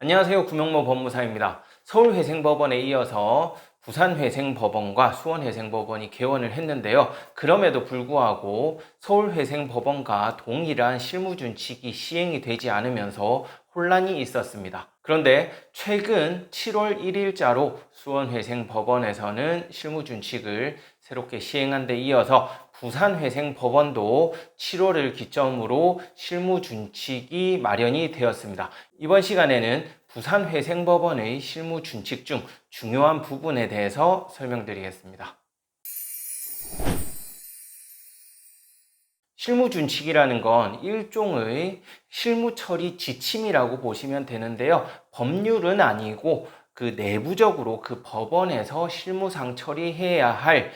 안녕하세요. 구명모 법무사입니다. 서울회생법원에 이어서 부산회생법원과 수원회생법원이 개원을 했는데요. 그럼에도 불구하고 서울회생법원과 동일한 실무준칙이 시행이 되지 않으면서 혼란이 있었습니다. 그런데 최근 7월 1일자로 수원회생법원에서는 실무준칙을 새롭게 시행한 데 이어서 부산회생법원도 7월을 기점으로 실무준칙이 마련이 되었습니다. 이번 시간에는 부산회생법원의 실무준칙 중 중요한 부분에 대해서 설명드리겠습니다. 실무준칙이라는 건 일종의 실무처리 지침이라고 보시면 되는데요. 법률은 아니고 그 내부적으로 그 법원에서 실무상 처리해야 할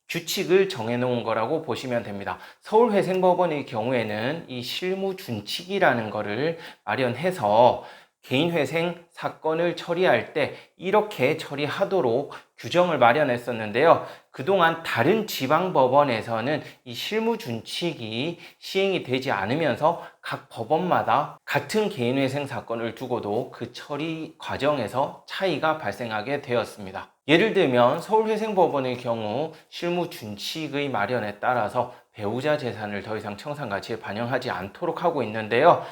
규칙을 정해놓은 거라고 보시면 됩니다. 서울회생법원의 경우에는 이 실무준칙이라는 거를 마련해서 개인회생 사건을 처리할 때 이렇게 처리하도록 규정을 마련했었는데요. 그동안 다른 지방법원에서는 이 실무준칙이 시행이 되지 않으면서 각 법원마다 같은 개인회생 사건을 두고도 그 처리 과정에서 차이가 발생하게 되었습니다. 예를 들면 서울회생법원의 경우 실무준칙의 마련에 따라서 배우자 재산을 더 이상 청산가치에 반영하지 않도록 하고 있는데요.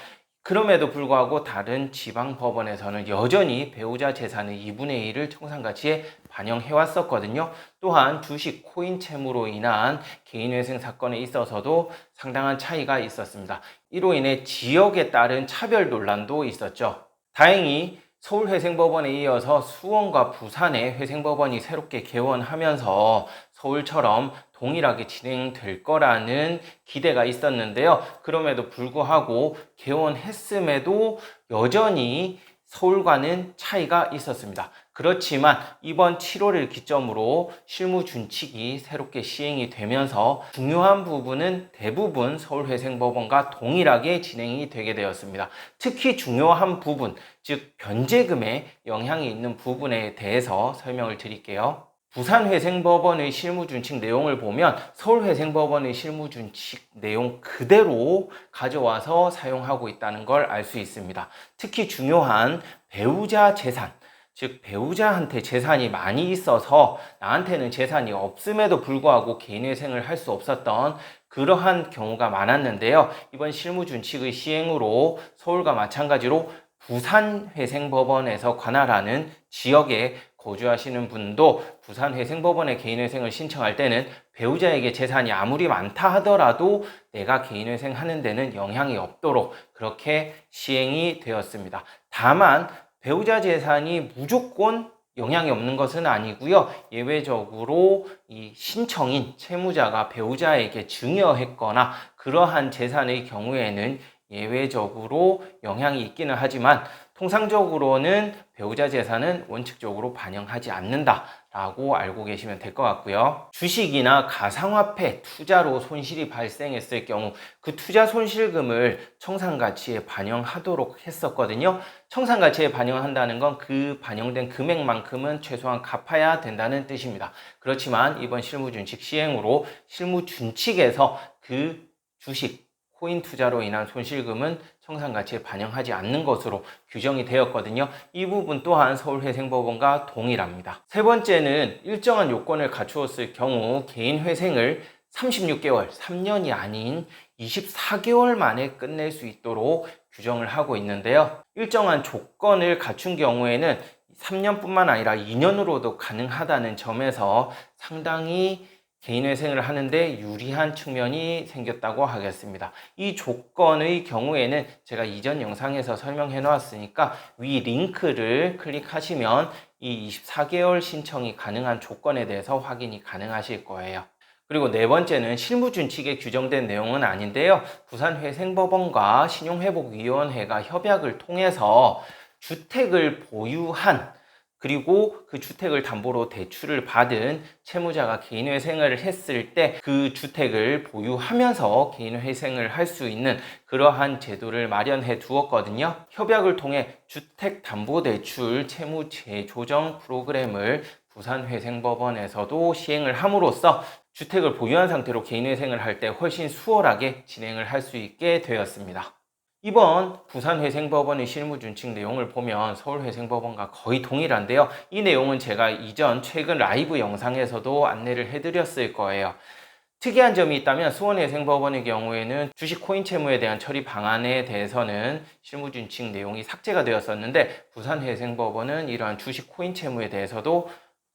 그럼에도 불구하고 다른 지방법원에서는 여전히 배우자 재산의 2분의 1을 청산가치에 반영해 왔었거든요. 또한 주식, 코인 채무로 인한 개인회생 사건에 있어서도 상당한 차이가 있었습니다. 이로 인해 지역에 따른 차별 논란도 있었죠. 다행히 서울회생법원에 이어서 수원과 부산의 회생법원이 새롭게 개원하면서 서울처럼 동일하게 진행될 거라는 기대가 있었는데요. 그럼에도 불구하고 개원했음에도 여전히 서울과는 차이가 있었습니다. 그렇지만 이번 7월을 기점으로 실무준칙이 새롭게 시행이 되면서 중요한 부분은 대부분 서울회생법원과 동일하게 진행이 되게 되었습니다. 특히 중요한 부분, 즉 변제금에 영향이 있는 부분에 대해서 설명을 드릴게요. 부산회생법원의 실무준칙 내용을 보면 서울회생법원의 실무준칙 내용 그대로 가져와서 사용하고 있다는 걸 알 수 있습니다. 특히 중요한 배우자 재산, 즉 배우자한테 재산이 많이 있어서 나한테는 재산이 없음에도 불구하고 개인회생을 할 수 없었던 그러한 경우가 많았는데요. 이번 실무준칙의 시행으로 서울과 마찬가지로 부산회생법원에서 관할하는 지역에 거주하시는 분도 부산회생법원에 개인회생을 신청할 때는 배우자에게 재산이 아무리 많다 하더라도 내가 개인회생 하는 데는 영향이 없도록 그렇게 시행이 되었습니다. 다만 배우자 재산이 무조건 영향이 없는 것은 아니고요. 예외적으로 이 신청인 채무자가 배우자에게 증여했거나 그러한 재산의 경우에는 예외적으로 영향이 있기는 하지만 통상적으로는 배우자 재산은 원칙적으로 반영하지 않는다라고 알고 계시면 될 것 같고요. 주식이나 가상화폐 투자로 손실이 발생했을 경우 그 투자 손실금을 청산가치에 반영하도록 했었거든요. 청산가치에 반영한다는 건 그 반영된 금액만큼은 최소한 갚아야 된다는 뜻입니다. 그렇지만 이번 실무준칙 시행으로 실무준칙에서 그 주식 코인 투자로 인한 손실금은 청산가치에 반영하지 않는 것으로 규정이 되었거든요. 이 부분 또한 서울회생법원과 동일합니다. 세 번째는 일정한 요건을 갖추었을 경우 개인회생을 36개월, 3년이 아닌 24개월 만에 끝낼 수 있도록 규정을 하고 있는데요. 일정한 조건을 갖춘 경우에는 3년뿐만 아니라 2년으로도 가능하다는 점에서 상당히 개인회생을 하는데 유리한 측면이 생겼다고 하겠습니다. 이 조건의 경우에는 제가 이전 영상에서 설명해 놓았으니까 위 링크를 클릭하시면 이 24개월 신청이 가능한 조건에 대해서 확인이 가능하실 거예요. 그리고 네 번째는 실무준칙에 규정된 내용은 아닌데요. 부산회생법원과 신용회복위원회가 협약을 통해서 주택을 보유한 그리고 그 주택을 담보로 대출을 받은 채무자가 개인회생을 했을 때 그 주택을 보유하면서 개인회생을 할 수 있는 그러한 제도를 마련해 두었거든요. 협약을 통해 주택담보대출 채무 재조정 프로그램을 부산회생법원에서도 시행을 함으로써 주택을 보유한 상태로 개인회생을 할 때 훨씬 수월하게 진행을 할 수 있게 되었습니다. 이번 부산회생법원의 실무준칙 내용을 보면 서울회생법원과 거의 동일한데요. 이 내용은 제가 이전 최근 라이브 영상에서도 안내를 해드렸을 거예요. 특이한 점이 있다면 수원회생법원의 경우에는 주식 코인 채무에 대한 처리 방안에 대해서는 실무준칙 내용이 삭제가 되었었는데 부산회생법원은 이러한 주식 코인 채무에 대해서도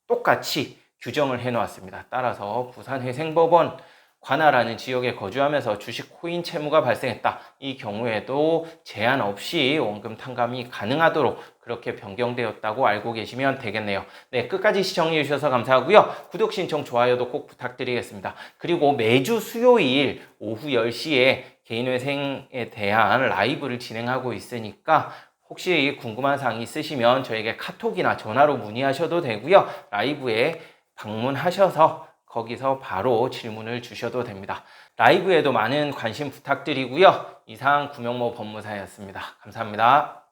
똑같이 규정을 해놓았습니다. 따라서 부산회생법원 관할하는 지역에 거주하면서 주식 코인 채무가 발생했다. 이 경우에도 제한 없이 원금 탕감이 가능하도록 그렇게 변경되었다고 알고 계시면 되겠네요. 네, 끝까지 시청해 주셔서 감사하고요. 구독, 신청, 좋아요도 꼭 부탁드리겠습니다. 그리고 매주 수요일 오후 10시에 개인회생에 대한 라이브를 진행하고 있으니까 혹시 궁금한 사항이 있으시면 저에게 카톡이나 전화로 문의하셔도 되고요. 라이브에 방문하셔서 거기서 바로 질문을 주셔도 됩니다. 라이브에도 많은 관심 부탁드리고요. 이상 구명모 법무사였습니다. 감사합니다.